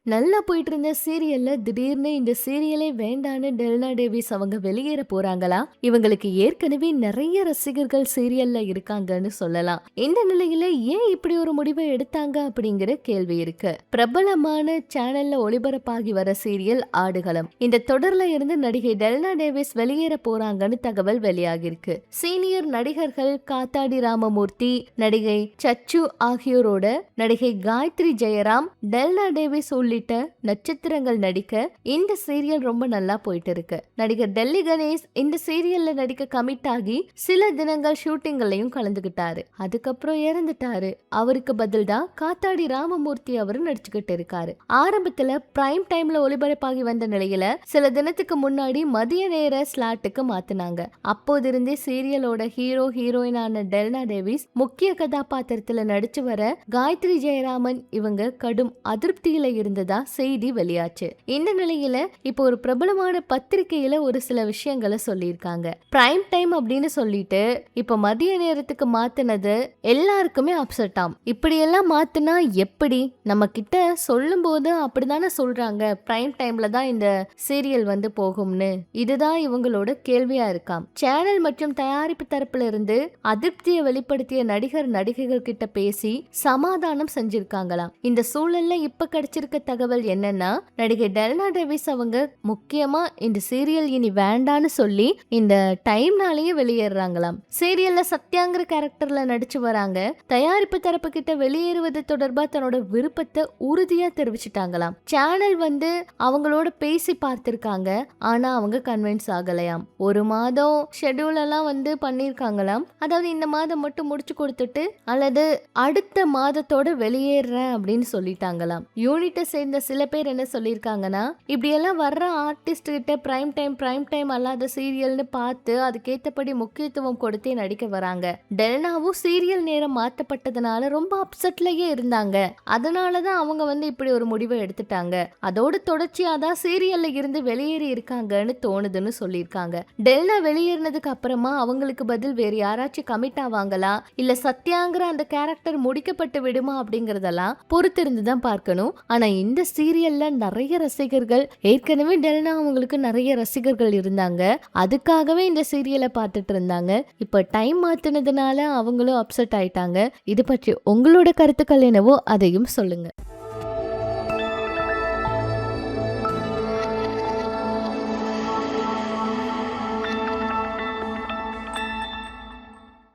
நல்லா போயிட்டு இருந்த சீரியல்ல திடீர்னு இந்த சீரியலே வேண்டான்னு டெல்னா டேவிஸ் அவங்க வெளியேற போறாங்களா? இவங்களுக்கு ஏற்கனவே நிறைய ரசிகர்கள் சீரியல்ல இருக்காங்கன்னு சொல்லலாம். இந்த நிலையில ஏன் இப்படி ஒரு முடிவை எடுத்தாங்க அப்படிங்கிற கேள்வி இருக்கு. பிரபலமான சேனல்ல ஒளிபரப்பாகி வர சீரியல் ஆடுகளம். இந்த தொடர்ல இருந்து நடிகை டெல்னா டேவிஸ் வெளியேற போறாங்கன்னு தகவல் வெளியாகிருக்கு. சீனியர் நடிகர்கள் காத்தாடி ராமமூர்த்தி, நடிகை சச்சு ஆகியோரோட நடிகை காயத்ரி ஜெயராம், டெல்னா டேவிஸ் உள்ளிட்ட நட்சத்திரங்கள் நடிக்க இந்த சீரியல் ரொம்ப நல்லா போயிட்டு இருக்கு. நடிகர் டெல்லி கணேஷ் இந்த சீரியல்ல நடிக்க கமிட் ஆகி சில தினங்கள் ஷூட்டிங்லையும் கலந்துகிட்டாரு. அதுக்கப்புறம் இறந்துட்டாரு. அவருக்கு பதில் தான் காத்தாடி ராமமூர்த்தி அவரு நடிச்சுக்கிட்டு இருக்காரு. ஆரம்பத்துல பிரைம் டைம்ல ஒளிபரப்பாகி வந்த நிலையில சில தினத்துக்கு முன்னாடி மதிய நேர ஸ்லாட்டுக்கு மாத்தினாங்க. அப்போதிருந்தே சீரியலோட ஹீரோ ஹீரோயினான டெல்னா டேவிஸ் முக்கிய கதாபாத்திரத்துல நடிச்சு வர காயத்ரி ஜெயராமன் இவங்க கடும் அதிருப்தியில இருந்ததா செய்தி வெளியாச்சு. இந்த நிலையில இப்போ ஒரு பிரபலமான பத்திரிகையில ஒரு சில விஷயங்களை சொல்லியிருக்காங்க. பிரைம் டைம் அப்படின்னு சொல்லிட்டு இப்ப மதிய நேரத்துக்கு மாத்தினது எல்லாருக்குமே அப்செட் ஆம். இப்படி எல்லாம் மாத்தினா எப்படி? நம்ம கிட்ட சொல்லும் போது அப்படிதானே சொல்றாங்க, பிரைம் டைம்ல தான் இந்த சீரியல் வந்து போகும்னு. இதுதான் இவங்களோட கேள்வியா இருக்காம். சேனல் மற்றும் தயாரிப்பு தரப்புல இருந்து அதிருப்தியை வெளிப்படுத்திய நடிகர் நடிகைகள் கிட்ட பேசி சமாதானம் செஞ்சிருக்காங்களாம். இந்த சூழல்ல இப்ப கிடைச்சிருக்க தகவல் என்னன்னா, நடிகை டெல்னா டேவிஸ் அவங்க முக்கியமா இந்த சீரியல் இனி வேண்டான்னு சொல்லி இந்த டைம்னாலேயே வெளியேறாங்களாம். சீரியல்ல சத்யாங்கிற கேரக்டர்ல நடிச்சு வராங்க. தயாரிப்பு தரப்பு கிட்ட வெளியேறுவது தொடர்பா தன்னோட விருப்பத்தை உறுதியா தெரிவிச்சுட்டாங்களாம். சேனல் வந்து அவங்களோட பேசி பார்த்திருக்காங்க. ஆனா அவங்க கன்வின்ஸ் ஆகலையாம். ஒரு மாதம் ஷெட்யூல் எல்லாம் வந்து பண்ணிருக்காங்களாம். அதாவது இந்த மாதம் மட்டும் முடிச்சு கொடுத்துட்டு அல்லது அடுத்த மாதத்தோட வெளியேறேன் அப்படின்னு சொல்லிட்டாங்களாம். யூனிட்டை சேர்ந்த சில பேர் என்ன சொல்லியிருக்காங்கன்னா, இப்படியெல்லாம் வர்ற ஆர்டிஸ்ட் கிட்ட பிரைம் டைம் அல்லாத சீரியல்னு பார்த்து அதுக்கேற்றபடி முக்கியத்துவம் கொடுத்தே நடிக்க வராங்க. டெல்னாவும் சீரியல் நேரம் மாற்றப்பட்டதுனால ரொம்ப அப்செட்லயே இருந்தாங்க. அதனாலதான் அவங்க வந்து இப்படி ஒரு முடிவை எடுத்துட்டாங்க. அதோட தொடர்ச்சியா தான் சீரியல்ல இருந்து வெளியேறி இருக்காங்கன்னு தோணுதுன்னு சொல்லியிருக்காங்க. டெல்னா வெளியேறினதுக்கு அப்புறமா அவங்களுக்கு பதில் வேறு யாராச்சும் கமிட் ஆவாங்களா, இல்ல சத்யாங்கிற அந்த கேரக்டர் முடிக்கப்பட்டு விடுமா அப்படிங்கறதெல்லாம் பொறுத்திருந்து தான் பார்க்கணும். ஆனா இந்த சீரியல்ல நிறைய ரசிகர்கள், ஏற்கனவே டெல்னா அவங்களுக்கு நிறைய ரசிகர்கள் இருந்தாங்க. அதுக்காகவே இந்த சீரியலை பார்த்துட்டு இருந்தாங்க. இப்ப டைம் மாத்தினதுனால அவங்களும் அப்செட் ஆயிட்டாங்க. இது பற்றி உங்களோட கருத்துக்கள் என்னவோ அதையும் சொல்லுங்க.